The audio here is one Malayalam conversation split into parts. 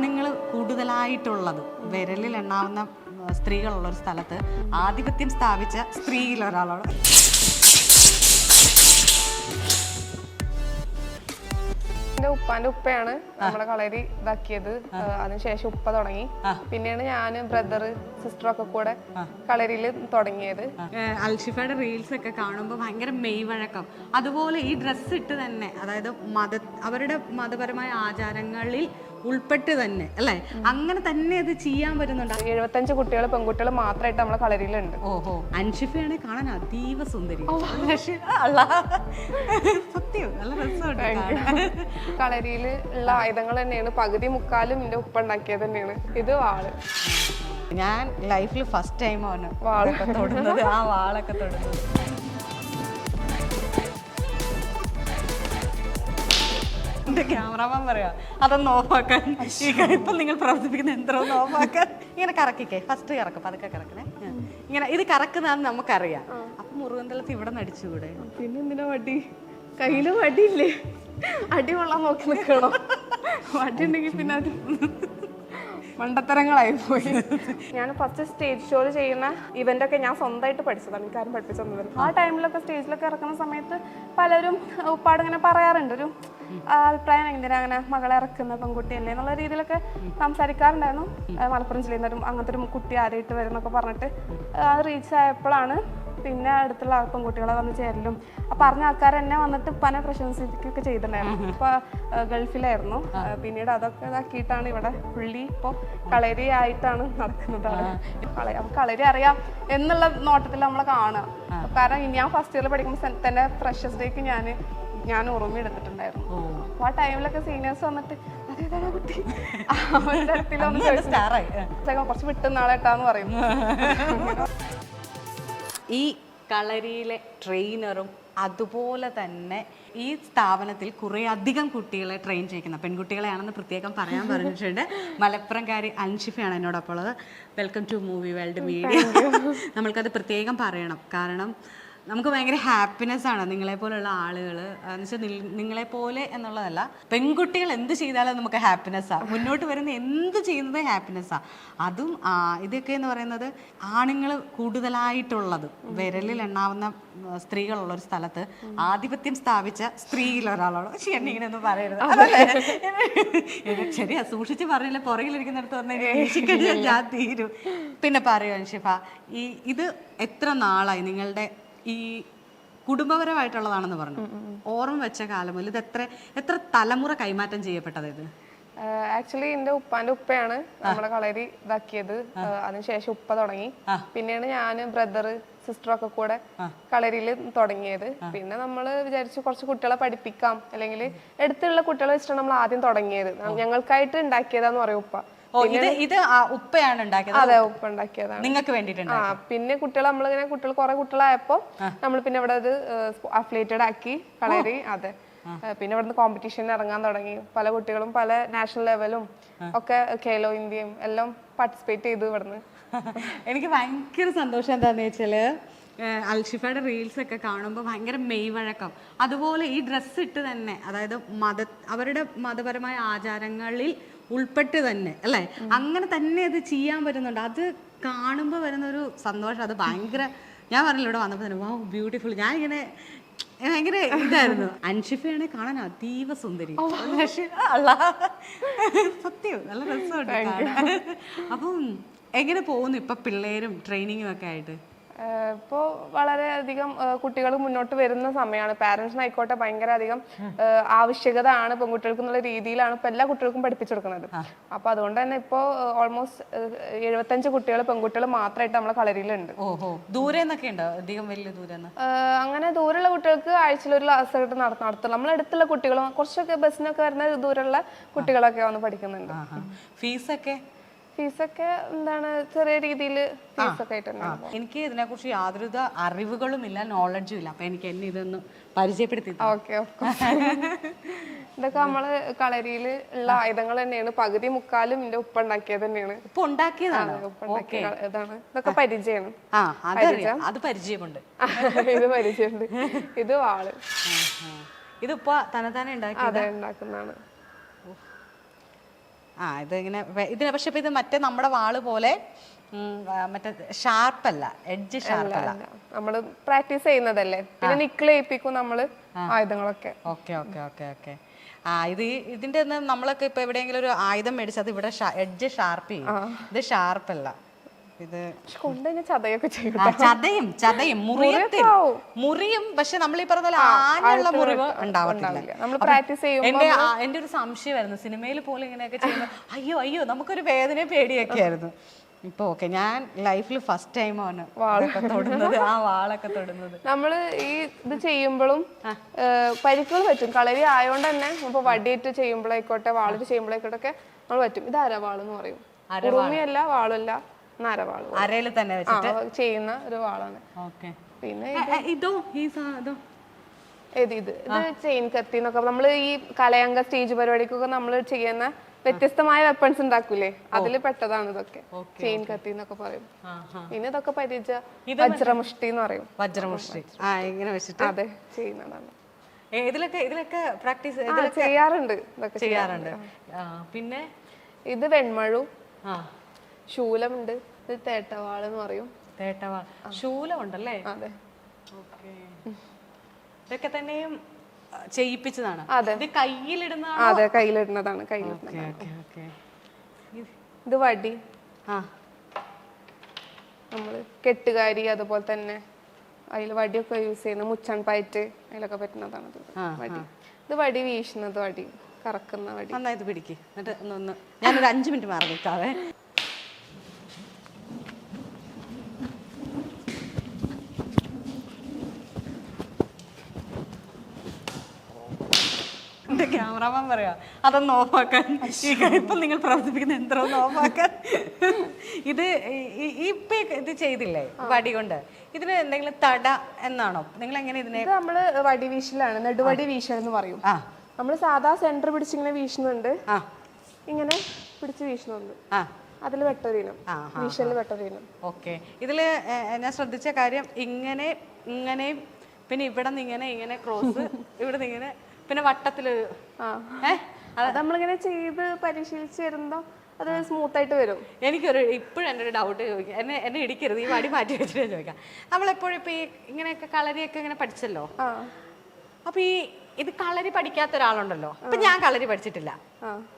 ആണുങ്ങൾ കൂടുതലായിട്ടുള്ളത് വിരലിൽ എണ്ണാവുന്ന സ്ത്രീകളുള്ള ഒരു സ്ഥലത്ത് ആധിപത്യം സ്ഥാപിച്ച സ്ത്രീയിൽ ഒരാളാണ്. ഉപ്പാന്റെ ഉപ്പയാണ് നമ്മളെ കളരി ഇതാക്കിയത്. അതിനുശേഷം ഉപ്പ തുടങ്ങി. പിന്നെയാണ് ഞാൻ ബ്രദർ സിസ്റ്റർ ഒക്കെ കൂടെ കളരിയിൽ തുടങ്ങിയത്. അൽഷിഫയുടെ റീൽസ് ഒക്കെ കാണുമ്പോൾ ഭയങ്കര മെയ് വഴക്കം. അതുപോലെ ഈ ഡ്രസ്സ് ഇട്ട് തന്നെ, അതായത് അവരുടെ മതപരമായ ആചാരങ്ങളിൽ ഉൾപ്പെട്ട് തന്നെ അല്ലേ, അങ്ങനെ തന്നെ അത് ചെയ്യാൻ പറ്റുന്നുണ്ട്. 75 കുട്ടികൾ പെൺകുട്ടികൾ മാത്രമായിട്ട് നമ്മളെ കളരിയിലുണ്ട്. ഓഹോ, അൻഷിഫയാണെ കാണാൻ അതീവ സുന്ദരി. സത്യം നല്ല രസമുണ്ട്. കളരിയിൽ ഉള്ള ആയുധങ്ങൾ തന്നെയാണ് പകുതി മുക്കാലും എന്റെ ഉപ്പ ഉണ്ടാക്കിയത് തന്നെയാണ്. ഇത് വാള്. ഞാൻ ലൈഫിൽ ഫസ്റ്റ് ടൈമാണ് വാളൊക്കെ തൊടുന്നത്, ആ വാളൊക്കെ തൊടുന്നത്. എന്റെ ക്യാമറമാൻ പറയാ അതൊന്ന് ഓഫാക്കാൻ, ഇപ്പം നിങ്ങൾ പ്രവർത്തിപ്പിക്കുന്ന യന്ത്രം ഓഫാക്കാൻ. ഇങ്ങനെ കറക്കിക്കേ, ഫസ്റ്റ് കറക്കും, പതുക്കെ കറക്കണേ. ഇങ്ങനെ ഇത് കറക്കുന്നതാന്ന് നമുക്കറിയാം. അപ്പൊ മുറുകന്തലത്ത് ഇവിടെ നടിച്ചുകൂടെ? പിന്നെ എന്തിനാ വടി? കയ്യില് വടിയില്ലേ? അടി കൊള്ളാൻ നോക്കി നിൽക്കണോ? വടി ഉണ്ടെങ്കിൽ പിന്നെ അത് മണ്ടത്തരങ്ങളായി പോയി. ഞാൻ ഫസ്റ്റ് സ്റ്റേജ് ഷോയിൽ ചെയ്യുന്ന ഇവന്റ് ഒക്കെ ഞാൻ സ്വന്തമായിട്ട് പഠിച്ചതാണ്, എനിക്കാരും പഠിപ്പിച്ചു തന്നത്. ആ ടൈമിലൊക്കെ സ്റ്റേജിലൊക്കെ ഇറക്കുന്ന സമയത്ത് പലരും ഉപ്പാടിങ്ങനെ പറയാറുണ്ട്, ഒരു അഭിപ്രായം എന്തിനാ അങ്ങനെ മകളെ ഇറക്കുന്ന പെൺകുട്ടിയല്ലേ എന്നുള്ള രീതിയിലൊക്കെ സംസാരിക്കാറുണ്ടായിരുന്നു. മലപ്പുറം ജില്ലയിൽ നിന്നൊരു അങ്ങനത്തെ ഒരു കുട്ടി ആദ്യമായിട്ട് വരുന്നൊക്കെ പറഞ്ഞിട്ട് അത് റീച്ച് ആയപ്പോഴാണ് പിന്നെ അടുത്തുള്ള പെൺകുട്ടികളെ വന്ന് ചേരലും പറഞ്ഞ ആൾക്കാർ എന്നെ വന്നിട്ട് പല പ്രശംസിക്കുകയൊക്കെ ചെയ്തിട്ടുണ്ടായിരുന്നു. ഇപ്പൊ ഗൾഫിലായിരുന്നു. പിന്നീട് അതൊക്കെ ഇതാക്കിയിട്ടാണ് ഇവിടെ പുള്ളി ഇപ്പൊ കളരി ആയിട്ടാണ് നടക്കുന്നത്. കളരി അറിയാം എന്നുള്ള നോട്ടത്തിൽ നമ്മളെ കാണുക. കാരണം ഞാൻ ഫസ്റ്റ് ഇയറിൽ പഠിക്കുമ്പോൾ തന്നെ ഫ്രഷേഴ്സ് ഡേക്ക് ഞാൻ ഓർമ്മ എടുത്തിട്ടുണ്ടായിരുന്നു. അപ്പൊ ആ ടൈമിലൊക്കെ സീനിയേഴ്സ് വന്നിട്ട് അതേതാണ് കുട്ടി, അവരുടെ അടുത്തിലൊന്നും കുറച്ച് വിട്ടുന്നാളേട്ടാന്ന് പറയും. ഈ കളരിയിലെ ട്രെയിനറും അതുപോലെ തന്നെ ഈ സ്ഥാപനത്തിൽ കുറേ അധികം കുട്ടികളെ ട്രെയിൻ ചെയ്യിക്കുന്ന പെൺകുട്ടികളെയാണെന്ന് പ്രത്യേകം പറയാൻ പറഞ്ഞിട്ടുണ്ട്. മലപ്പുറംകാരി അൻഷിഫയാണ് എന്നോടൊപ്പം ഉള്ളത്. Welcome to movie world media. നമ്മൾക്കത് പ്രത്യേകം പറയണം, കാരണം നമുക്ക് ഭയങ്കര ഹാപ്പിനെസ് ആണ് നിങ്ങളെപ്പോലുള്ള ആളുകൾ. എന്നുവെച്ചാൽ നിങ്ങളെപ്പോലെ എന്നുള്ളതല്ല, പെൺകുട്ടികൾ എന്ത് ചെയ്താലും നമുക്ക് ഹാപ്പിനെസ്സാണ്. മുന്നോട്ട് വരുന്ന എന്ത് ചെയ്യുന്നത് ഹാപ്പിനെസ്സാണ്. അതും ഇതൊക്കെ എന്ന് പറയുന്നത് ആണുങ്ങൾ കൂടുതലായിട്ടുള്ളത് വിരലിൽ എണ്ണാവുന്ന സ്ത്രീകളുള്ളൊരു സ്ഥലത്ത് ആധിപത്യം സ്ഥാപിച്ച സ്ത്രീയിൽ ഒരാളാണ്. പക്ഷേ എന്നെ ഇങ്ങനെ ഒന്നും പറയരുത്, ശരിയാ, സൂക്ഷിച്ച് പറഞ്ഞില്ല പുറകിലിരിക്കുന്നിടത്ത് പറഞ്ഞാൽ ഞാൻ തീരും. പിന്നെ പറയൂ അൻഷിഫ, ഇത് എത്ര നാളായി നിങ്ങളുടെ ഈ കുടുംബപരമായിട്ടുള്ളതാണെന്ന് പറഞ്ഞു, ഓർമ്മ വെച്ച കാലം മുതൽ ഇത് എത്ര തലമുറ കൈമാറ്റം ചെയ്യപ്പെട്ടത്? ഇത് ആക്ച്വലി എന്റെ ഉപ്പാന്റെ ഉപ്പയാണ് നമ്മളെ കളരി ഇതാക്കിയത്. അതിനുശേഷം ഉപ്പ തുടങ്ങി. പിന്നെയാണ് ഞാൻ ബ്രദർ സിസ്റ്റർ ഒക്കെ കൂടെ കളരിയിൽ തുടങ്ങിയത്. പിന്നെ നമ്മൾ വിചാരിച്ചു കുറച്ച് കുട്ടികളെ പഠിപ്പിക്കാം, അല്ലെങ്കിൽ എടുത്തുള്ള കുട്ടികളെ വെച്ചിട്ടാണ് നമ്മൾ ആദ്യം തുടങ്ങിയത്. ഞങ്ങൾക്കായിട്ട് ഉണ്ടാക്കിയതാന്ന് പറയും ഉപ്പ. ഇത് ഉപ്പയാണ് ഉണ്ടാക്കിയത്? അതെ, ഉപ്പ ഉണ്ടാക്കിയതാണ്, നിങ്ങൾക്ക് വേണ്ടിയിട്ട്. പിന്നെ കുട്ടികൾ നമ്മളിങ്ങനെ കുറെ കുട്ടികളായപ്പോ നമ്മൾ പിന്നെ ഇവിടെ ഇത് അഫിലിയേറ്റഡ് ആക്കി കളരി. അതെ, പിന്നെ ഇവിടുന്ന് കോമ്പറ്റീഷന് ഇറങ്ങാൻ തുടങ്ങി. പല കുട്ടികളും പല നാഷണൽ ലെവലും ഒക്കെ ഖേലോ ഇന്ത്യയും എല്ലാം പാർട്ടിസിപ്പേറ്റ് ചെയ്തു ഇവിടുന്ന്. എനിക്ക് ഭയങ്കര സന്തോഷം എന്താന്ന് വെച്ചാല്, അൽഷിഫയുടെ റീൽസ് ഒക്കെ കാണുമ്പോൾ ഭയങ്കര മെയ് വഴക്കം. അതുപോലെ ഈ ഡ്രസ്സ് ഇട്ട് തന്നെ, അതായത് അവരുടെ മതപരമായ ആചാരങ്ങളിൽ ഉൾപ്പെട്ട് തന്നെ അല്ലേ, അങ്ങനെ തന്നെ അത് ചെയ്യാൻ പറ്റുന്നുണ്ട്. അത് കാണുമ്പോൾ വരുന്നൊരു സന്തോഷം, അത് ഭയങ്കര, ഞാൻ പറഞ്ഞില്ല ഇവിടെ വന്നപ്പോൾ തന്നെ വാവ് ബ്യൂട്ടിഫുൾ. ഞാൻ ഇങ്ങനെ ഭയങ്കര ഇതായിരുന്നു. അൻഷിഫയാണെ കാണാൻ അതീവ സുന്ദരി. സത്യം നല്ല രസമുണ്ട്. അപ്പം എങ്ങനെ പോകുന്നു ഇപ്പൊ പിള്ളേരും ട്രെയിനിങ്ങും ഒക്കെ ആയിട്ട്? ഇപ്പോൾ വളരെയധികം കുട്ടികൾ മുന്നോട്ട് വരുന്ന സമയമാണ്. പാരന്റ്സിനായിക്കോട്ടെ ഭയങ്കര അധികം ആവശ്യകത ആണ് പെൺകുട്ടികൾക്ക് എന്നുള്ള രീതിയിലാണ് ഇപ്പോൾ എല്ലാ കുട്ടികൾക്കും പഠിപ്പിച്ചു കൊടുക്കുന്നത്. അപ്പൊ അതുകൊണ്ട് തന്നെ ഇപ്പോൾ ഓൾമോസ്റ്റ് 75 കുട്ടികൾ പെൺകുട്ടികൾ മാത്രമായിട്ട് നമ്മളെ കളരിയിലുണ്ട്. ഓഹോ, ദൂരെ നിന്നൊക്കെ ഉണ്ടോ? അധികം വലിയ ദൂരം അങ്ങനെ ദൂരെയുള്ള കുട്ടികൾക്ക് ആഴ്ചയിൽ ഒരു ക്ലാസ് ആയിട്ട് നടത്തുള്ളൂ. നമ്മളടുത്തുള്ള കുട്ടികളും കുറച്ചൊക്കെ ബസ്സിനൊക്കെ വരുന്ന ദൂരമുള്ള കുട്ടികളൊക്കെ വന്ന് പഠിക്കുന്നുണ്ട്. ഫീസൊക്കെ എന്താണ് ചെറിയ രീതിയിൽ ഫീസൊക്കെ ആയിട്ടുണ്ട്. എനിക്ക് ഇതിനെക്കുറിച്ച് യാതൊരുവിധ അറിവുകളും ഇല്ല, നോളജും ഇല്ല. അപ്പൊ എനിക്ക് എന്നെ ഇതൊന്ന് പരിചയപ്പെടുത്തി. ഓക്കെ, ഇതൊക്കെ നമ്മള് കളരിയിൽ ഉള്ള ആയുധങ്ങൾ തന്നെയാണ്. പകുതി മുക്കാലും എന്റെ ഉപ്പ ഉണ്ടാക്കിയത് തന്നെയാണ്. ഉപ്പ ഉണ്ടാക്കിയതാണ്? ഇതാണ്, ഇതൊക്കെ പരിചയമാണ്. അത് പരിചയമുണ്ട്. ഇത് പരിചയമുണ്ട്. ഇത് വാള്. ഇത് ഉപ്പ തന്നെ ഉണ്ടാക്കി? അതെ, ഉണ്ടാക്കുന്നതാണ്. ഇത് ഇങ്ങനെ ഇതിനെ പക്ഷെ ഇപ്പൊ ഇത് മറ്റേ നമ്മുടെ വാള് പോലെ മറ്റേ ഷാർപ്പല്ല, എഡ്ജ് ഷാർപ്പല്ല. നമ്മള് പ്രാക്ടീസ് ചെയ്യുന്നതല്ലേ, പിന്നെ നിക്കിൾ ഏൽപ്പിക്കും നമ്മള് ആയുധങ്ങളൊക്കെ. Okay okay okay okay. ഇതിന്റെ നമ്മളൊക്കെ ഇപ്പൊ എവിടെയെങ്കിലും ഒരു ആയുധം മേടിച്ചത് ഇവിടെ എഡ്ജ് ഷാർപ്പ് ചെയ്യും. ഇത് ഷാർപ്പല്ല. ഇത് ചതയും മുറിയും. പക്ഷെ നമ്മൾ ഈ പറഞ്ഞ ആനുള്ള മുറിവ് ഉണ്ടാവത്തില്ല. എന്റെ ഒരു സംശയമായിരുന്നു സിനിമയിൽ പോലും ഇങ്ങനെയൊക്കെ ചെയ്യുമ്പോൾ അയ്യോ അയ്യോ നമുക്കൊരു വേദന പേടിയൊക്കെ ആയിരുന്നു. ഇപ്പൊ ഓക്കെ, ഞാൻ ലൈഫിൽ ഫസ്റ്റ് ടൈമാണ് തൊടുന്നത്, ആ വാളൊക്കെ തൊടുന്നത്. നമ്മള് ഈ ഇത് ചെയ്യുമ്പോഴും പരിക്കുകൾ പറ്റും. കളരി ആയോണ്ട് തന്നെ ഇപ്പൊ വടിയേറ്റ് ചെയ്യുമ്പോഴായിക്കോട്ടെ വാളിട്ട് ചെയ്യുമ്പോഴായിക്കോട്ടെ ഒക്കെ നമ്മൾ പറ്റും. ഇത് അരവാളെന്ന് പറയും. ഉറുമിയല്ല, വാളല്ല, അരവാള് അരയിൽ തന്നെ വെച്ചിട്ട് ചെയ്യുന്ന ഒരു വാളാണ്. പിന്നെ ഇത് ചെയിൻ കത്തി എന്നൊക്കെ നമ്മള് ഈ കലയങ്ക സ്റ്റേജ് പരിപാടിക്കൊക്കെ നമ്മൾ ചെയ്യുന്ന വ്യത്യസ്തമായ വെപ്പൺസ് ഉണ്ടാക്കൂലേ, അതിൽ പെട്ടതാണ് ഇതൊക്കെ. ചെയിൻ കത്തി എന്നൊക്കെ പറയും. പിന്നെ ഇതൊക്കെ പരിചയ വജ്രമുഷ്ടി എന്ന് പറയും. വജ്രമുഷ്ടി ഇങ്ങനെ വെച്ചിട്ട് അതെ ചെയ്യുന്നതാണ്. ഇതിലൊക്കെ പ്രാക്ടീസ് ചെയ്യാറുണ്ട്. പിന്നെ ഇത് വെൺമഴു, ശൂലമുണ്ട്, ഇത് തേട്ടവാൾ എന്ന് പറയും. തേട്ടവാൾ, ശൂലം ഉണ്ടല്ലേ? അതെ. ഇതൊക്കെ തന്നെയും ചെയ്യിപ്പിച്ചതാണ്. ഇത് കയ്യിലിടുന്നതാണ്. അതെ, കയ്യിലിടുന്നതാണ്. ഇത് വടി, നമ്മള് കെട്ടുകാരി, അതുപോലെ തന്നെ അതിൽ വടിയൊക്കെ യൂസ് ചെയ്യുന്ന മുച്ചൺ പയറ്റ് അതിലൊക്കെ പറ്റുന്നതാണ് വടി. ഇത് വടി വീശുന്നത്, വടി കറക്കുന്ന വടി. നന്നായിട്ട് പിടിക്ക്. എന്നിട്ട് ഒന്ന് ഞാനൊരു 5 മിനിറ്റ് മാറി നിൽക്കാവേ. ക്യാമറാമാൻ പറയാ അതൊന്ന് ഓഫാക്കാൻ, ഇപ്പം നിങ്ങൾ പ്രവർത്തിപ്പിക്കുന്ന യന്ത്രം ഒന്ന് ഓഫാക്കാൻ. ഇപ്പൊ ഇത് ചെയ്തില്ലേ വടി കൊണ്ട്, ഇതിന് എന്തെങ്കിലും തട എന്നാണോ നിങ്ങൾ എങ്ങനെ ഇതിനെ? നമ്മള് വടി വീശലാണ്, നെടുവടി വീശൽ എന്ന് പറയും. നമ്മള് സാധാ സെന്റർ പിടിച്ചിങ്ങനെ വീശുന്നുണ്ട്, ഇങ്ങനെ പിടിച്ച് വീശുന്നുണ്ട്. അതില് വെട്ടൊരീനം, വീശലിന് വെട്ടൊരീനം. ഓക്കെ. ഇതില് ഞാൻ ശ്രദ്ധിച്ച കാര്യം ഇങ്ങനെയും പിന്നെ ഇവിടെ നിന്ന് ഇങ്ങനെ ക്രോസ്, ഇവിടെ നിന്ന് ഇങ്ങനെ, പിന്നെ വട്ടത്തില് നമ്മളിങ്ങനെ ചെയ്ത് പരിശീലിച്ച് വരുമ്പോ അത് സ്മൂത്ത് ആയിട്ട് വരും. ഇപ്പോഴും എൻ്റെ ഒരു ഡൗട്ട് ചോദിക്കാം, എന്നെ ഇടിക്കരുത്, ഈ വടി മാറ്റി വെച്ചിട്ട് ചോദിക്കാം. നമ്മളെപ്പോഴും ഇപ്പൊ ഈ ഇങ്ങനെയൊക്കെ കളരിയൊക്കെ ഇങ്ങനെ പഠിച്ചല്ലോ, അപ്പൊ ഇത് കളരി പഠിക്കാത്ത ഒരാളുണ്ടല്ലോ, ഇപ്പൊ ഞാൻ കളരി പഠിച്ചിട്ടില്ല.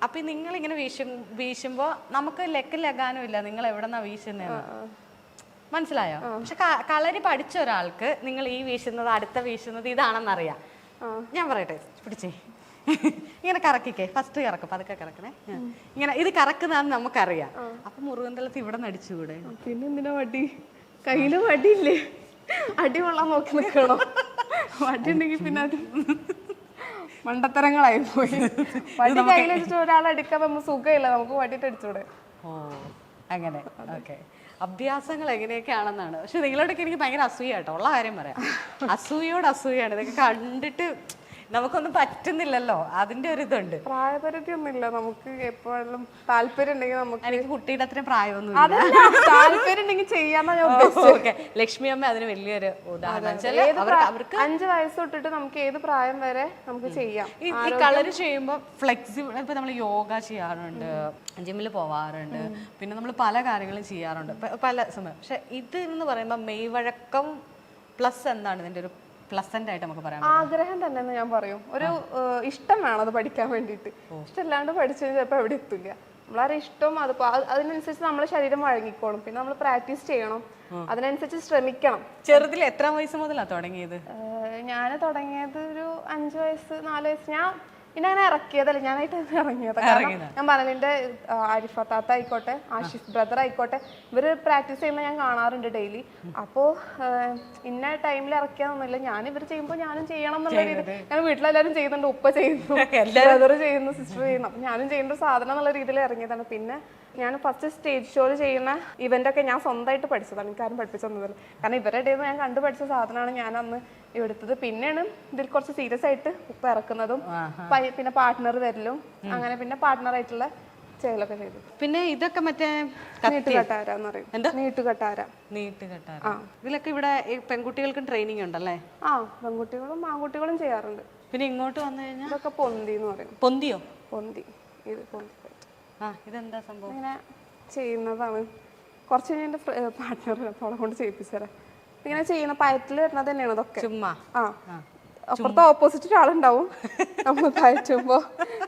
അപ്പൊ നിങ്ങൾ ഇങ്ങനെ വീശുമ്പോ നമുക്ക് ലഗാനും ഇല്ല നിങ്ങൾ എവിടെന്നാ വീശുന്നതെന്ന്, മനസ്സിലായോ? പക്ഷെ കളരി പഠിച്ച ഒരാൾക്ക് നിങ്ങൾ ഈ വീശുന്നത് അടുത്ത വീശുന്നത് ഇതാണെന്നറിയാം. ഞാൻ പറയട്ടെ, പിടിച്ചേ, ഇങ്ങനെ കറക്കിക്കേ, ഫസ്റ്റ് കറക്കും, പതുക്കെ കറക്കണേ, ഇങ്ങനെ ഇത് കറക്കുന്നതാന്ന് നമുക്കറിയാം. അപ്പൊ മുറുകന്തലത്ത് ഇവിടെ നടിച്ചുകൂടെ? പിന്നെ എന്തിനാ വടി? കയ്യില് വടിയില്ലേ, അടി കൊള്ളാൻ നോക്കി നിൽക്കണോ? വടി ഉണ്ടെങ്കിൽ പിന്നെ അത് മണ്ടത്തരങ്ങളായി പോയി. വടി കയ്യിൽ വെച്ചിട്ട് ഒരാൾ അടിക്കാൻ നമുക്ക് സുഖമില്ല, നമുക്ക് വടിയിട്ട് അടിച്ചൂടെ? ഓ അങ്ങനെ. ഓക്കെ. അഭ്യാസങ്ങൾ എങ്ങനെയൊക്കെയാണെന്നാണ്. പക്ഷെ നിങ്ങളോടൊക്കെ എനിക്ക് ഭയങ്കര അസൂയ കേട്ടോ, ഉള്ള കാര്യം പറയാം. അസൂയോട് അസൂയാണ്. ഇതൊക്കെ കണ്ടിട്ട് നമുക്കൊന്നും പറ്റുന്നില്ലല്ലോ, അതിന്റെ ഒരു ഇതുണ്ട്. പ്രായപരിധി ഒന്നുമില്ല, നമുക്ക് എപ്പോഴും താല്പര്യം ഉണ്ടെങ്കിൽ നമുക്ക്. എനിക്ക് കുട്ടിയുടെ അത്രയും പ്രായമൊന്നും താല്പര്യം ഉണ്ടെങ്കിൽ ചെയ്യാന്നാ ഞാൻ ഉദ്ദേശിച്ചത്. ലക്ഷ്മി അമ്മ അതിന് വലിയൊരു ഉദാഹരണം. 5 വയസ്സ് തൊട്ടിട്ട് നമുക്ക് ഏത് പ്രായം വരെ നമുക്ക് ചെയ്യാം. ഈ കളരി ചെയ്യുമ്പോൾ ഫ്ലെക്സിബിൾ. ഇപ്പൊ നമ്മൾ യോഗ ചെയ്യാറുണ്ട്, ജിമ്മിൽ പോവാറുണ്ട്, പിന്നെ നമ്മൾ പല കാര്യങ്ങളും ചെയ്യാറുണ്ട് പല സമയം. പക്ഷെ ഇത് എന്ന് പറയുമ്പോൾ മെയ്വഴക്കം പ്ലസ് എന്താണ് ഇതിന്റെ ഒരു പ്ലസന്റ് ആയിട്ട് നമുക്ക് പറയാം? ആഗ്രഹം തന്നെ എന്ന് ഞാൻ പറയും. ഒരു ഇഷ്ടം വേണം അത് പഠിക്കാൻ വേണ്ടിയിട്ട്. ഇഷ്ടമില്ലാണ്ട് പഠിച്ചു ചിലപ്പോൾ എവിടെ എത്തില്ല. നമ്മളൊരു ഇഷ്ടം അതിനനുസരിച്ച് നമ്മളെ ശരീരം വഴങ്ങിക്കോളും. പിന്നെ നമ്മൾ പ്രാക്ടീസ് ചെയ്യണം, അതിനനുസരിച്ച് ശ്രമിക്കണം. ചെറുതിൽ എത്ര വയസ്സ് മുതലാണ് തുടങ്ങിയത്? ഞാൻ തുടങ്ങിയത് ഒരു 5 വയസ്സ് 4 വയസ്സ്. ഞാൻ പിന്നെ അങ്ങനെ ഇറക്കിയതല്ല, ഞാനായിട്ട് ഇറങ്ങിയത്. കാരണം ഞാൻ പറഞ്ഞ എന്റെ ആരിഫ താത്ത ആയിക്കോട്ടെ, ആഷിഫ് ബ്രദർ ആയിക്കോട്ടെ, ഇവര് പ്രാക്ടീസ് ചെയ്യുമ്പോൾ ഞാൻ കാണാറുണ്ട് ഡെയിലി. അപ്പോ ഇന്ന ടൈമിൽ ഇറക്കിയാന്നൊന്നുമില്ല, ഞാൻ ഇവർ ചെയ്യുമ്പോൾ ഞാനും ചെയ്യണം എന്നുള്ള രീതി. ഞാൻ വീട്ടിലെല്ലാവരും ചെയ്യുന്നുണ്ട്, ഉപ്പ ചെയ്യുന്നു, ബ്രദർ ചെയ്യുന്നു, സിസ്റ്റർ ചെയ്യുന്നു, അപ്പൊ ഞാനും ചെയ്യേണ്ട ഒരു സാധനം എന്നുള്ള രീതിയിൽ ഇറങ്ങിയതാണ്. പിന്നെ ഞാൻ ഫസ്റ്റ് സ്റ്റേജ് ഷോയിൽ ചെയ്യുന്ന ഇവന്റൊക്കെ ഞാൻ സ്വന്തമായിട്ട് പഠിച്ചതാണ്, എനിക്കാരും പഠിപ്പിച്ചു തന്നതല്ല. കാരണം ഇവരുടെ ഇടയിൽ ഞാൻ കണ്ടു പഠിച്ച സാധനമാണ് ഞാൻ അന്ന് എടുത്തത്. പിന്നെയാണ് ഇതിൽ കുറച്ച് സീരിയസ് ആയിട്ട് ഉപ്പ ഇറക്കുന്നതും പിന്നെ പാർട്ട്ണർ വരലും അങ്ങനെ പിന്നെ പാർട്ട്ണർ ചെയ്യലൊക്കെ ചെയ്തു. പിന്നെ ഇതൊക്കെ മറ്റേ നീട്ടുകെട്ടാരാന്ന് പറയും. നീട്ടുകെട്ടാര. ഇതിലൊക്കെ ഇവിടെ പെൺകുട്ടികൾക്കും ട്രെയിനിങ് ഉണ്ടല്ലേ? പെൺകുട്ടികളും ആൺകുട്ടികളും ചെയ്യാറുണ്ട്. പിന്നെ ഇങ്ങോട്ട് വന്നു കഴിഞ്ഞാൽ ഇതൊക്കെ പൊന്തി എന്ന് പറയും. പൊന്തിയോ? പൊന്തി. ഇത് പൊന്തി. ഇതെന്താ സംഭവം? ഇങ്ങനെ ചെയ്യുന്നതാണ്. കുറച്ച് കഴിഞ്ഞ് എൻ്റെ പാർട്ട്ണർ അവളെ കൊണ്ട് ചെയ്യിപ്പിച്ചു തരാം. ഇങ്ങനെ ചെയ്യുന്ന പയറ്റിൽ വരുന്നത് തന്നെയാണ് ഇതൊക്കെ. ചുമ്മാ അപ്പുറത്ത് ഓപ്പോസിറ്റ് ഒരാളുണ്ടാവും. നമ്മൾ പയറ്റുമ്പോ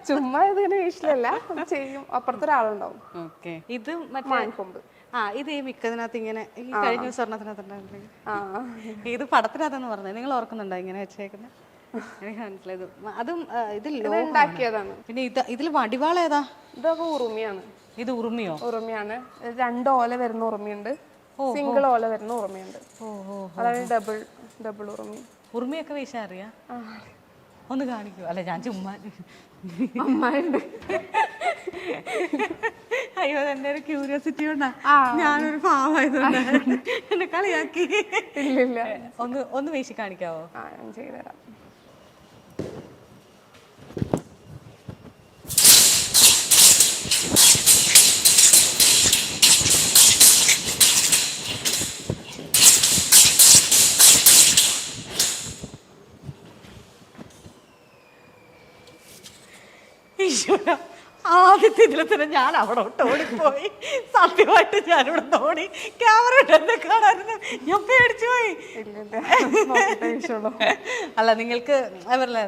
ചുമ്മാ ഇതിങ്ങനെ വീട്ടിലല്ല ചെയ്യും, അപ്പുറത്ത് ഒരാളുണ്ടാവും. ഇത് മാൻകൊമ്പ്. ഇത് ഈ മിക്കതിനകത്ത് ഇങ്ങനെ ഈ കഴിഞ്ഞ സ്വർണ്ണത്തിനകത്ത് ഇത് പടത്തിനകത്തെന്ന് പറഞ്ഞത് നിങ്ങൾ ഓർക്കുന്നുണ്ടോ ഇങ്ങനെ വെച്ചേക്കുന്നത്? എനിക്ക് മനസ്സിലായത് അതും ഉണ്ടാക്കിയതാണ്. പിന്നെ ഇതിൽ വടിവാള ഏതാ? ഇതൊക്കെ ഉറുമിയാണ്. ഇത് ഉറുമിയോ? ഉറുമിയാണ്. 2 ഓല വരുന്ന ഉറുമിയുണ്ട്, സിംഗിൾ ഓല വരുന്ന ഉറുമിയുണ്ട്. അതായത് ഡബിൾ ഉറുമി. ഉറുമിയൊക്കെ വീശാൻ അറിയാ? ഒന്ന് കാണിക്കൂ. അല്ല ഞാൻ ചുമ്മാ അമ്മായിണ്ട്. അയ്യോ എന്റെ ഒരു ക്യൂരിയോസിറ്റി കൊണ്ടാ, ഞാനൊരു പാവായതുകൊണ്ട് എന്നെ കളിയാക്കി. ഇല്ലില്ല, ഒന്ന് വീശി കാണിക്കാവോ? ഞാൻ ചെയ്തുതരാം. ആദ്യത്തെ ഇതിൽ തന്നെ ഞാൻ അവിടെ ഓടിപ്പോയി. സത്യമായിട്ട് ഞാനിവിടെ ഓടി ക്യാമറ ഇട്ടെന്നെ കാണാറുണ്ട്. ഞാൻ പേടിച്ചു പോയി. അല്ല നിങ്ങൾക്ക് അവരല്ലേ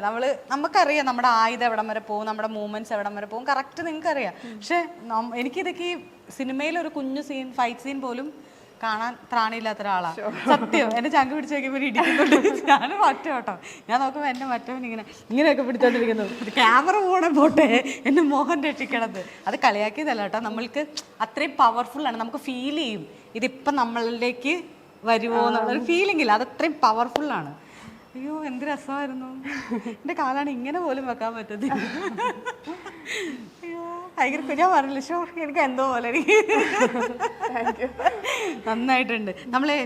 നമുക്കറിയാം നമ്മുടെ ആയുധം എവിടം വരെ പോകും, നമ്മുടെ മൂവ്മെന്റ്സ് എവിടം വരെ പോകും, കറക്റ്റ് നിങ്ങൾക്ക് അറിയാം. പക്ഷെ എനിക്കിതൊക്കെ ഈ സിനിമയിലൊരു കുഞ്ഞു സീൻ, ഫൈറ്റ് സീൻ പോലും കാണാൻ ത്രാണിയില്ലാത്ത ഒരാളാണ് സത്യം. എന്റെ ചങ്ക് പിടിച്ച് നോക്കിയപ്പോൾ ഇടിക്കുന്നുണ്ട്. ഞാൻ മറ്റോ കേട്ടോ, ഞാൻ നോക്കുമ്പോൾ എന്റെ മറ്റവൻ ഇങ്ങനെയൊക്കെ പിടിച്ചോണ്ടിരിക്കുന്നു. ക്യാമറ പോട്ടെ, എന്റെ മോഹൻ രക്ഷിക്കണത്. അത് കളിയാക്കിയതല്ല കേട്ടോ, നമ്മൾക്ക് അത്രയും പവർഫുൾ ആണ്. നമുക്ക് ഫീൽ ചെയ്യും ഇതിപ്പം നമ്മളിലേക്ക് വരുമോ എന്നുള്ളൊരു ഫീലിംഗ് ഇല്ല, അത് അത്രയും പവർഫുൾ ആണ്. അയ്യോ എന്ത് രസമായിരുന്നു. എൻ്റെ കാലാണ് ഇങ്ങനെ പോലും വെക്കാൻ പറ്റത്തില്ല. അയ്യോ ഭയങ്കര ഞാൻ പറഞ്ഞില്ല, ഷോ എനിക്ക് എന്തോ പോലെ നന്നായിട്ടുണ്ട്.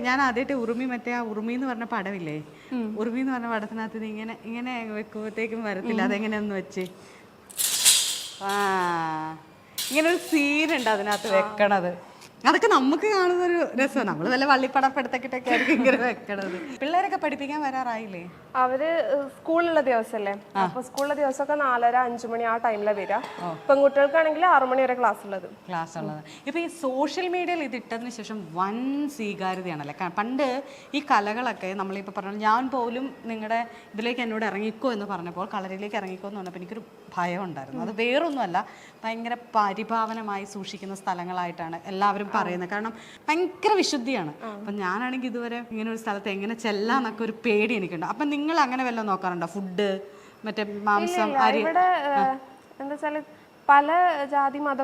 ഞാൻ ആദ്യമായിട്ട് ഉറുമി, മറ്റേ ആ ഉറുമി എന്ന് പറഞ്ഞ പടമില്ലേ, ഉറുമി എന്ന് പറഞ്ഞ പടത്തിനകത്ത് ഇങ്ങനെ വെക്കുമ്പോഴത്തേക്കും വരത്തില്ല. അതെങ്ങനെയൊന്ന് വെച്ച് ഇങ്ങനെ ഒരു സീനുണ്ട് അതിനകത്ത് വെക്കണത്. അതൊക്കെ നമുക്ക് കാണുന്നൊരു രസമാണ്. നമ്മൾ വല്ല വള്ളിപ്പടപ്പെടുത്തൊക്കെ ആയിരിക്കും ഇങ്ങനെ വെക്കണത്. പിള്ളേരൊക്കെ പഠിപ്പിക്കാൻ വരാറായില്ലേ? അവര് സ്കൂളിലുള്ള ദിവസമല്ലേ, അപ്പൊ സ്കൂളിലെ ദിവസമൊക്കെ 4:30-5 മണി ആ ടൈമിലാണ് വരിക. പെൺകുട്ടികൾക്കാണെങ്കിൽ 6 മണി വരെ ക്ലാസ് ഉള്ളത്. ഇപ്പൊ ഈ സോഷ്യൽ മീഡിയയിൽ ഇത് ഇട്ടതിന് ശേഷം വൻ സ്വീകാര്യതയാണല്ലേ. പണ്ട് ഈ കലകളൊക്കെ നമ്മളിപ്പോൾ പറഞ്ഞു, ഞാൻ പോലും നിങ്ങളുടെ ഇതിലേക്ക് എന്നോട് ഇറങ്ങിക്കോ എന്ന് പറഞ്ഞപ്പോൾ, കളരിയിലേക്ക് ഇറങ്ങിക്കോ എന്ന് പറഞ്ഞപ്പോൾ എനിക്കൊരു ഭയം ഉണ്ടായിരുന്നു. അത് വേറൊന്നുമല്ല, ഭയങ്കര പരിഭാവനമായി സൂക്ഷിക്കുന്ന സ്ഥലങ്ങളായിട്ടാണ് എല്ലാവരും പറയുന്നത്. കാരണം ഭയങ്കര വിശുദ്ധിയാണ്. അപ്പം ഞാനാണെങ്കിൽ ഇതുവരെ ഇങ്ങനെ ഒരു സ്ഥലത്ത് എങ്ങനെ ചെല്ലാന്നൊക്കെ ഒരു പേടി എനിക്കുണ്ട്. അപ്പം നിങ്ങൾ അങ്ങനെ വല്ലതും നോക്കാറുണ്ടോ? ഫുഡ്, മറ്റേ മാംസം, അരി? ഇവിടെ എന്താ വെച്ചാൽ പല ജാതി മത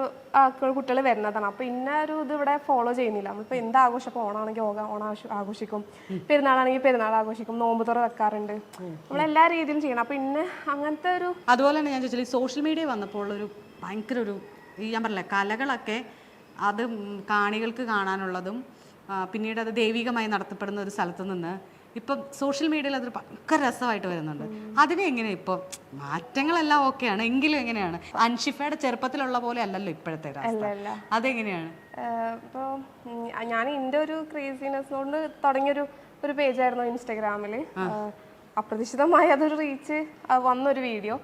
കുട്ടികൾ വരുന്നതാണ്. അപ്പൊ ഇന്ന ഒരു ഇത് ഇവിടെ ഫോളോ ചെയ്യുന്നില്ല. നമ്മളിപ്പോ എന്ത് ആഘോഷം, ഇപ്പൊ ഓണാണെങ്കിൽ ഓണം ആഘോഷിക്കും, പെരുന്നാളാണെങ്കിൽ പെരുന്നാൾ ആഘോഷിക്കും, നോമ്പ് തുറ വെക്കാറുണ്ട്. നമ്മളെല്ലാ രീതിയിലും ചെയ്യണം. അപ്പൊ ഇന്ന അങ്ങനത്തെ ഒരു അതുപോലെ തന്നെ ഞാൻ ചോദിച്ചാൽ സോഷ്യൽ മീഡിയ വന്നപ്പോൾ ഒരു ഭയങ്കര ഒരു ഞാൻ പറഞ്ഞില്ലേ കലകളൊക്കെ അത് കാണികൾക്ക് കാണാനുള്ളതും പിന്നീട് അത് ദൈവികമായി നടത്തപ്പെടുന്ന ഒരു സ്ഥലത്ത് നിന്ന് ഇപ്പം സോഷ്യൽ മീഡിയയിൽ അതൊരു ഭയങ്കര രസമായിട്ട് വരുന്നുണ്ട്. അതിനെ എങ്ങനെയാണ് ഇപ്പോൾ മാറ്റങ്ങളെല്ലാം ഓക്കെയാണ് എങ്കിലും എങ്ങനെയാണ് അൻഷിഫയുടെ ചെറുപ്പത്തിലുള്ള പോലെ അല്ലല്ലോ ഇപ്പോഴത്തെ അതെങ്ങനെയാണ്? ഇപ്പോൾ ഞാൻ എൻ്റെ ഒരു ക്രേസിനെസ് കൊണ്ട് തുടങ്ങിയൊരു പേജായിരുന്നു ഇൻസ്റ്റാഗ്രാമിൽ. അപ്രതീക്ഷിതമായി അതൊരു റീച്ച് വന്നൊരു വീഡിയോ.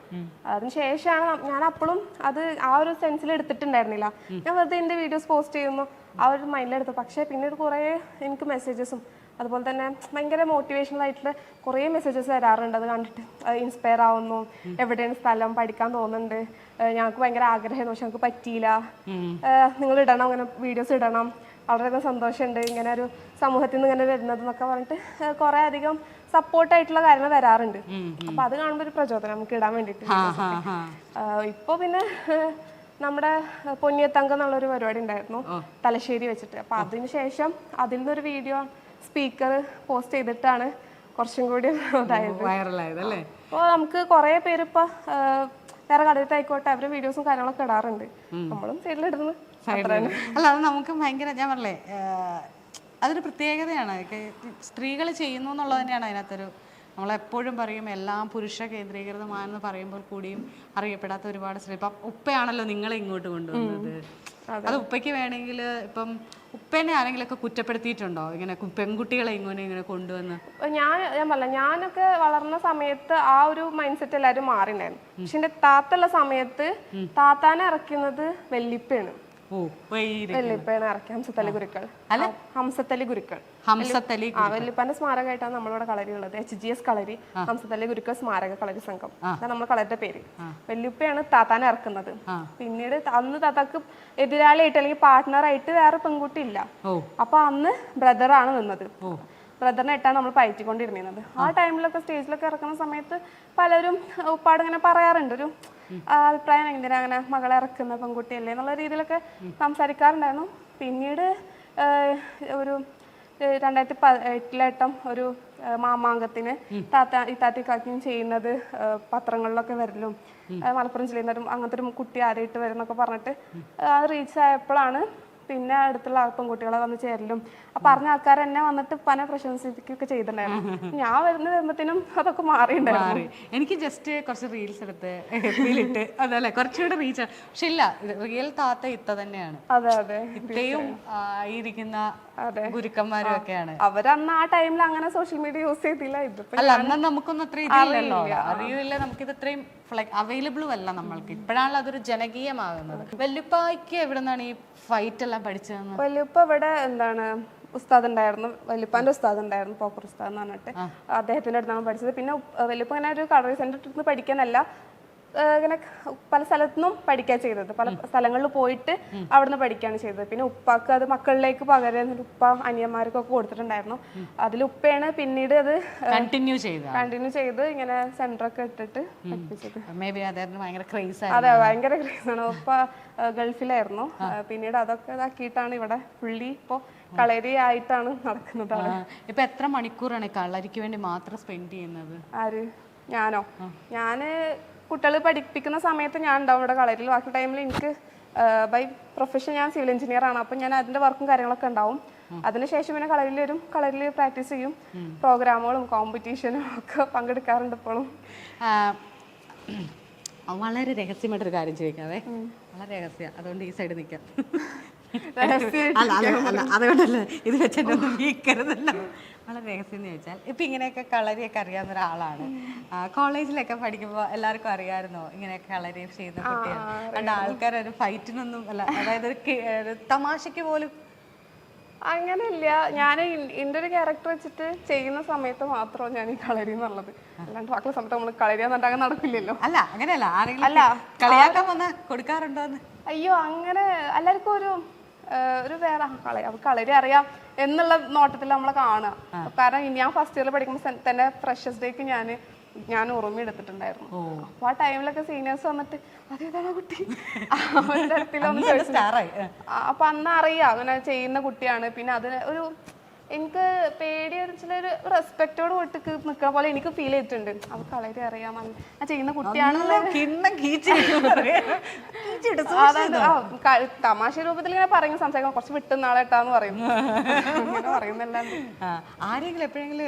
അതിനുശേഷമാണ് ഞാൻ അപ്പോഴും അത് ആ ഒരു സെൻസിൽ എടുത്തിട്ടുണ്ടായിരുന്നില്ല. ഞാൻ വെറുതെ എൻ്റെ വീഡിയോസ് പോസ്റ്റ് ചെയ്യുന്നു ആ ഒരു മൈൻഡിലെടുത്തു. പക്ഷേ പിന്നീട് കുറേ എനിക്ക് മെസ്സേജസും അതുപോലെ തന്നെ ഭയങ്കര മോട്ടിവേഷണൽ ആയിട്ടുള്ള കുറേ മെസ്സേജസ് വരാറുണ്ട്. അത് കണ്ടിട്ട് ഇൻസ്പയർ ആവുന്നു, എവിടെയാണ് സ്ഥലം, പഠിക്കാൻ തോന്നുന്നുണ്ട്, ഞങ്ങൾക്ക് ഭയങ്കര ആഗ്രഹമായിരുന്നു പക്ഷെ ഞങ്ങൾക്ക് പറ്റിയില്ല, നിങ്ങൾ ഇടണം, അങ്ങനെ വീഡിയോസ് ഇടണം, വളരെയധികം സന്തോഷമുണ്ട് ഇങ്ങനെ ഒരു സമൂഹത്തിൽ നിന്ന് ഇങ്ങനെ വരുന്നത് എന്നൊക്കെ പറഞ്ഞിട്ട് കുറേ അധികം സപ്പോർട്ടായിട്ടുള്ള കാര്യങ്ങൾ വരാറുണ്ട്. അപ്പൊ അത് കാണുമ്പോൾ ഒരു പ്രചോദനം നമുക്ക് ഇടാൻ വേണ്ടിയിട്ട്. ഇപ്പൊ പിന്നെ നമ്മുടെ പൊന്നിയത്തങ്കം എന്നുള്ളൊരു പരിപാടി ഉണ്ടായിരുന്നു തലശ്ശേരി വെച്ചിട്ട്. അപ്പൊ അതിന് ശേഷം അതിൽ നിന്നൊരു വീഡിയോ സ്പീക്കർ പോസ്റ്റ് ചെയ്തിട്ടാണ് കുറച്ചും കൂടി വൈറലായത് അല്ലേ. അപ്പോൾ നമുക്ക് കുറേ പേര് ഇപ്പൊ വേറെ കടയിട്ടായിക്കോട്ടെ അവരുടെ വീഡിയോസും കാര്യങ്ങളൊക്കെ ഇടാറുണ്ട്. നമ്മളും സൈഡിലിടുന്നു. അല്ല അത് നമുക്ക് ഭയങ്കര ഞാൻ പറഞ്ഞേ അതൊരു പ്രത്യേകതയാണ്. സ്ത്രീകൾ ചെയ്യുന്നു എന്നുള്ളത് തന്നെയാണ് അതിനകത്തൊരു നമ്മളെപ്പോഴും പറയും എല്ലാം പുരുഷ കേന്ദ്രീകൃതമാണെന്ന് പറയുമ്പോൾ കൂടിയും അറിയപ്പെടാത്ത ഒരുപാട് സ്ത്രീ. ഇപ്പം ഉപ്പയാണല്ലോ നിങ്ങളെ ഇങ്ങോട്ട് കൊണ്ടുവന്നത്. അത് ഉപ്പയ്ക്ക് വേണമെങ്കിൽ ഇപ്പം ഉപ്പേനെ ആരെങ്കിലുമൊക്കെ കുറ്റപ്പെടുത്തിയിട്ടുണ്ടോ ഇങ്ങനെ പെൺകുട്ടികളെ ഇങ്ങനെ കൊണ്ടുവന്ന്? ഞാൻ പറഞ്ഞ ഞാനൊക്കെ വളർന്ന സമയത്ത് ആ ഒരു മൈൻഡ് സെറ്റ് എല്ലാവരും മാറിണ്ടായിരുന്നു. പക്ഷെ എന്റെ താത്തുള്ള സമയത്ത് താത്താനെ ഇറക്കുന്നത് വല്ലിപ്പയാണ്. വല്ലിപ്പയാണ് ഇറക്കി ഹംസത്തലി ഗുരുക്കൾ. ഹംസത്തലി ഗുരുക്കൾ വല്ലിപ്പാന്റെ സ്മാരകമായിട്ടാണ് നമ്മളിവിടെ കളരിയുള്ളത്. HGS കളരി, ഹംസത്തലി ഗുരുക്കൾ സ്മാരക കളരി സംഘം, അതാണ് നമ്മുടെ കളരിയുടെ പേര്. വല്ലിപ്പയാണ് താത്താനെ ഇറക്കുന്നത്. പിന്നീട് അന്ന് താത്താക്ക് എതിരാളിയായിട്ട് അല്ലെങ്കിൽ പാർട്ട്ണറായിട്ട് വേറെ പെൺകുട്ടി ഇല്ല. അപ്പൊ അന്ന് ബ്രദറാണ് നിന്നത്. ബ്രദറിനായിട്ടാണ് നമ്മൾ പയറ്റിക്കൊണ്ടിരുന്നത്. ആ ടൈമിലൊക്കെ സ്റ്റേജിലൊക്കെ ഇറക്കുന്ന സമയത്ത് പലരും ഉപ്പാട് ഇങ്ങനെ പറയാറുണ്ട്, ഒരു അഭിപ്രായം എന്തിനാ അങ്ങനെ മകളെ ഇറക്കുന്ന പെൺകുട്ടിയല്ലേ എന്നുള്ള രീതിയിലൊക്കെ സംസാരിക്കാറുണ്ടായിരുന്നു. പിന്നീട് ഒരു 2018 ഒരു മാമാങ്കത്തിന് ഇത്താത്തിക്കാക്കും ചെയ്യുന്നത് പത്രങ്ങളിലൊക്കെ വരലും മലപ്പുറം ജില്ലയിൽ നിന്നൊരു അങ്ങനത്തെ ഒരു കുട്ടി ആദ്യമായിട്ട് വരുന്നൊക്കെ പറഞ്ഞിട്ട് അത് റീച്ച് ആയപ്പോഴാണ് പിന്നെ അടുത്തുള്ള പെൺകുട്ടികളെ വന്ന് ചേരലും പറഞ്ഞ ആൾക്കാർ എന്നെ വന്നിട്ട് പല പ്രശംസിക്കുകയൊക്കെ ചെയ്തിട്ടുണ്ടായിരുന്നു. ഞാൻ വരുമ്പോഴത്തേനും അതൊക്കെ മാറിയിട്ടുണ്ടായിരുന്നു. എനിക്ക് ജസ്റ്റ് കുറച്ച് റീൽസ് എടുത്ത് ഇട്ട് അതല്ലേ കുറച്ചുകൂടെ റീച്ച്. പക്ഷെ ഇല്ല, റിയൽ താത്ത ഇത്ത തന്നെയാണ്. അതെ അതെ, ഇത്തയും ആയിരിക്കുന്ന ഗുരുക്കന്മാരും ഒക്കെയാണ്. അവരന്ന് ആ ടൈമിൽ അങ്ങനെ സോഷ്യൽ മീഡിയ യൂസ് ചെയ്തില്ല. അല്ല, അന്ന് നമുക്കൊന്നും അത്ര ഇതില്ലല്ലോ, അറിയില്ല, നമുക്കിത് ഇത്രയും അവൈലബിളും അല്ല നമ്മൾക്ക്. ഇപ്പോഴാണല്ലോ അതൊരു ജനകീയമാകുന്നത്. വല്ലുപ്പായ്ക്ക് എവിടെ നിന്നാണ് ഈ ഫൈറ്റ് എല്ലാം പഠിച്ചതെന്ന്? വല്ലുപ്പ ഇവിടെ എന്താണ് ഉസ്താദ് ഉണ്ടായിരുന്നു, വല്ലുപ്പാന്റെ ഉസ്താദ് ഉണ്ടായിരുന്നു, പോക്കർ ഉസ്താദ് എന്ന് പറഞ്ഞിട്ട് അദ്ദേഹത്തിന്റെ അടുത്താണ് പഠിച്ചത്. പിന്നെ വല്ലുപ്പ ഇങ്ങനെ ഒരു കളറി സെന്ററിൽ നിന്ന് പഠിക്കാനല്ല, ഇങ്ങനെ പല സ്ഥലത്തുനിന്നും പഠിക്കാൻ ചെയ്തത്. പല സ്ഥലങ്ങളിൽ പോയിട്ട് അവിടുന്ന് പഠിക്കുകയാണ് ചെയ്തത്. പിന്നെ ഉപ്പാക്ക് അത് മക്കളിലേക്ക് പകരം ഉപ്പ അനിയന്മാർക്കൊക്കെ കൊടുത്തിട്ടുണ്ടായിരുന്നു. അതിൽ ഉപ്പയാണ് പിന്നീട് അത് കണ്ടിന്യൂ ചെയ്ത് ഇങ്ങനെ സെന്ററൊക്കെ ഇട്ടിട്ട് പഠിപ്പിച്ചത്. അതെ, ഭയങ്കര ക്രേസാണ്. ഉപ്പ ഗൾഫിലായിരുന്നു. പിന്നീട് അതൊക്കെ ഇതാക്കിയിട്ടാണ് ഇവിടെ പുള്ളി ഇപ്പോ കളരി ആയിട്ടാണ് നടക്കുന്നത്. ഇപ്പൊ എത്ര മണിക്കൂറാണ് കളരിക്ക് വേണ്ടി മാത്രം സ്പെൻഡ് ചെയ്യുന്നത്? ആര്? ഞാനോ? ഞാന് കുട്ടികൾ പഠിപ്പിക്കുന്ന സമയത്ത് ഞാൻ ഉണ്ടാവും ഇവിടെ കളരിയിൽ. ബാക്കി ടൈമിൽ എനിക്ക് ബൈ പ്രൊഫഷൻ ഞാൻ സിവിൽ എഞ്ചിനീയർ ആണ്. അപ്പം ഞാൻ അതിന്റെ വർക്കും കാര്യങ്ങളൊക്കെ ഉണ്ടാവും. അതിനുശേഷം പിന്നെ കളരിയിൽ വരും, കളരിയിൽ പ്രാക്ടീസ് ചെയ്യും, പ്രോഗ്രാമുകളും കോമ്പറ്റീഷനും ഒക്കെ പങ്കെടുക്കാറുണ്ട് ഇപ്പോഴും. വളരെ രഹസ്യമായിട്ടൊരു കാര്യം ചോദിക്കാവേ, വളരെ രഹസ്യം, അതുകൊണ്ട് ഈ സൈഡ് നിൽക്കാം. അതുകൊണ്ടല്ലേ ഇത് വെച്ചൊന്നും വീക്കരുതല്ലോ. വളരെ രഹസ്യം എന്ന് ചോദിച്ചാൽ, ഇപ്പം ഇങ്ങനെയൊക്കെ കളരിയൊക്കെ അറിയാവുന്ന ഒരാളാണ്. കോളേജിലൊക്കെ പഠിക്കുമ്പോൾ എല്ലാവർക്കും അറിയാമായിരുന്നോ ഇങ്ങനെയൊക്കെ കളരി ചെയ്യുന്ന കുട്ടിയാണ്? അതുകൊണ്ട് ആൾക്കാരൊരു ഫൈറ്റിനൊന്നും അല്ല, അതായത് ഒരു തമാശയ്ക്ക് പോലും അങ്ങനെയില്ല. ഞാൻ എൻ്റെ ഒരു ക്യാരക്ടർ വെച്ചിട്ട് ചെയ്യുന്ന സമയത്ത് മാത്രമാണ് ഞാൻ ഈ കളരി എന്നുള്ളത്. അല്ലാണ്ട് ബാക്കിയുള്ള സമയത്ത് നമ്മൾ കളരിയാന്നുണ്ടാകാൻ നടക്കില്ലല്ലോ. അല്ല, അങ്ങനെയല്ല, ആരെങ്കിലും കളിയാക്കാൻ വന്ന് കൊടുക്കാറുണ്ടോന്ന്? അയ്യോ, അങ്ങനെ എല്ലാവർക്കും ഒരു വേറെ കളരി അറിയാം എന്നുള്ള നോട്ടത്തിൽ നമ്മളെ കാണുക. കാരണം ഞാൻ ഫസ്റ്റ് ഇയറിൽ പഠിക്കുമ്പോൾ തന്നെ ഫ്രഷേഴ്സ് ഡേക്ക് ഞാൻ ഉറുമി എടുത്തിട്ടുണ്ടായിരുന്നു. അപ്പൊ ആ ടൈമിലൊക്കെ സീനിയേഴ്സ് വന്നിട്ട് അതേതാണ് കുട്ടി അപ്പൊ അന്ന് അറിയാം അങ്ങനെ ചെയ്യുന്ന കുട്ടിയാണ്. പിന്നെ അതിന് ഒരു എനിക്ക് പേടി ഒരു റെസ്പെക്റ്റോട് വിട്ട് നിൽക്കുന്ന പോലെ എനിക്ക് ഫീൽ ചെയ്തിട്ടുണ്ട്. അത് കളരി അറിയാം, ആ ചെയ്യുന്ന കുട്ടിയാണ്. തമാശ രൂപത്തിൽ ഇങ്ങനെ പറയും, സംസാരിക്കണം, കുറച്ച് വിട്ട് നാളെട്ടാന്ന് പറയും, അങ്ങനെ പറയുന്നല്ലാണ്ട്. ആരെങ്കിലും എപ്പോഴെങ്കിലും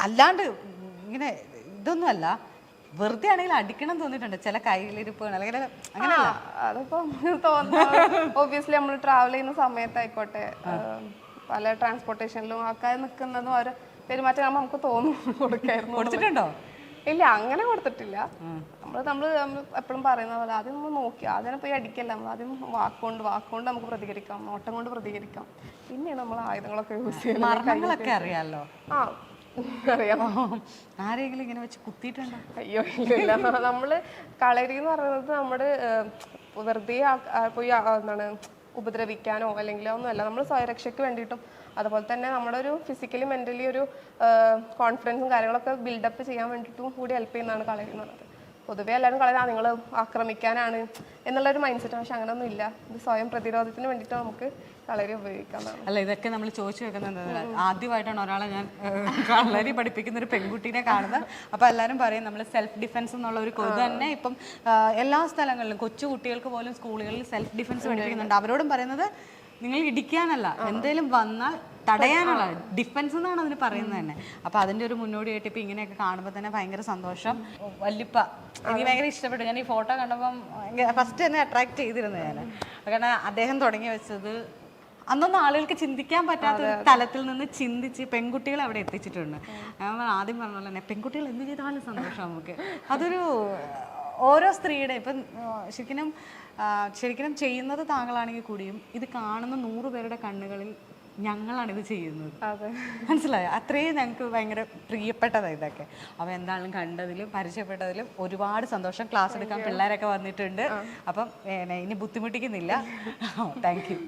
അല്ലാണ്ട് ഇങ്ങനെ ഇതൊന്നും അല്ല, വെറുതെ ആണെങ്കിലും അടിക്കണം തോന്നിയിട്ടുണ്ട് ചില കയ്യിലിരിപ്പുകൾ അല്ലെങ്കിൽ അങ്ങനെയല്ല? അതിപ്പോ തോന്നുന്നു. ഒബ്വിയസ്ലി നമ്മൾ ട്രാവൽ ചെയ്യുന്ന സമയത്തായിക്കോട്ടെ, പല ട്രാൻസ്പോർട്ടേഷനിലും ആൾക്കാർ നിൽക്കുന്നതും ഓരോ പെരുമാറ്റം നമുക്ക് തോന്നുന്നു കൊടുത്തിട്ടുണ്ടോ? ഇല്ല, അങ്ങനെ കൊടുത്തിട്ടില്ല. നമ്മൾ എപ്പോഴും പറയുന്ന പോലെ ആദ്യം നമ്മൾ നോക്കി, ആദ്യം പോയി അടിക്കല്ല, നമ്മൾ ആദ്യം വാക്കുകൊണ്ട് നമുക്ക് പ്രതികരിക്കാം, നോട്ടം കൊണ്ട് പ്രതികരിക്കാം, പിന്നെയാണ് നമ്മൾ ആയുധങ്ങളൊക്കെ യൂസ് ചെയ്യുന്നത്. അറിയാലോ. അറിയാം. ആരെങ്കിലും ഇങ്ങനെ വെച്ച് കുത്തിയിട്ടുണ്ടോ? അയ്യോ ഇല്ല. നമ്മള് കളരി എന്ന് പറയുന്നത് നമ്മുടെ വെറുതെ പോയി എന്താണ് ഉപദ്രവിക്കാനോ അല്ലെങ്കിൽ ഒന്നുമല്ല. നമ്മൾ സ്വയരക്ഷയ്ക്ക് വേണ്ടിയിട്ടും അതുപോലെ തന്നെ നമ്മുടെ ഒരു ഫിസിക്കലി മെന്റലി ഒരു കോൺഫിഡൻസും കാര്യങ്ങളൊക്കെ ബിൽഡപ്പ് ചെയ്യാൻ വേണ്ടിയിട്ടും കൂടി ഹെൽപ്പ് ചെയ്യുന്നതാണ് കളരി എന്ന് പറയുന്നത്. പൊതുവെ എല്ലാവരും കളരി നിങ്ങൾ ആക്രമിക്കാനാണ് എന്നുള്ളൊരു മൈൻഡ് സെറ്റ്. പക്ഷെ അങ്ങനെയൊന്നും ഇല്ല. ഇത് സ്വയം പ്രതിരോധത്തിന് വേണ്ടിയിട്ട് നമുക്ക് കളരി ഉപയോഗിക്കാവുന്നതാണ്. അല്ല, ഇതൊക്കെ നമ്മൾ ചോദിച്ചു വെക്കുന്നത് ആദ്യമായിട്ടാണ് ഒരാളെ ഞാൻ കളരി പഠിപ്പിക്കുന്ന ഒരു പെൺകുട്ടീനെ കാണുന്നത്. അപ്പോൾ എല്ലാവരും പറയും നമ്മൾ സെൽഫ് ഡിഫെൻസ് എന്നുള്ള ഒരു ഇത് തന്നെ ഇപ്പം എല്ലാ സ്ഥലങ്ങളിലും കൊച്ചു കുട്ടികൾക്ക് പോലും സ്കൂളുകളിൽ സെൽഫ് ഡിഫെൻസ് പഠിപ്പിക്കുന്നുണ്ട്. അവരോടും പറയുന്നത് നിങ്ങൾ ഇടിക്കാനല്ല, എന്തെങ്കിലും വന്നാൽ തടയാനുള്ള ഡിഫൻസ് എന്നാണ് അതിന് പറയുന്നത് തന്നെ. അപ്പോൾ അതിൻ്റെ ഒരു മുന്നോടിയായിട്ട് ഇപ്പോൾ ഇങ്ങനെയൊക്കെ കാണുമ്പോൾ തന്നെ ഭയങ്കര സന്തോഷം. വല്യപ്പ എനിക്ക് ഭയങ്കര ഇഷ്ടപ്പെട്ടു. ഞാൻ ഈ ഫോട്ടോ കണ്ടപ്പം ഫസ്റ്റ് തന്നെ അട്രാക്ട് ചെയ്തിരുന്നു ഞാൻ. കാരണം അദ്ദേഹം തുടങ്ങി വെച്ചത് അന്നൊന്നും ആളുകൾക്ക് ചിന്തിക്കാൻ പറ്റാത്ത ഒരു തലത്തിൽ നിന്ന് ചിന്തിച്ച് പെൺകുട്ടികളെ അവിടെ എത്തിച്ചിട്ടുണ്ട്. ഞാൻ ആദ്യം പറഞ്ഞ പോലെ തന്നെ പെൺകുട്ടികൾ എന്ത് ചെയ്താലും സന്തോഷം നമുക്ക്. അതൊരു ഓരോ സ്ത്രീയുടെ ഇപ്പം ശരിക്കും ചെയ്യുന്നത് താങ്കളാണെങ്കിൽ കൂടിയും ഇത് കാണുന്ന 100 പേരുടെ കണ്ണുകളിൽ ഞങ്ങളാണിത് ചെയ്യുന്നത്. മനസ്സിലായോ? അത്രയും ഞങ്ങൾക്ക് ഭയങ്കര പ്രിയപ്പെട്ടതാണ് ഇതൊക്കെ. അപ്പോൾ എന്തായാലും കണ്ടതിലും പരിചയപ്പെട്ടതിലും ഒരുപാട് സന്തോഷം. ക്ലാസ് എടുക്കാൻ പിള്ളേരൊക്കെ വന്നിട്ടുണ്ട്. അപ്പം ഇനി ബുദ്ധിമുട്ടിക്കുന്നില്ല. Thank you.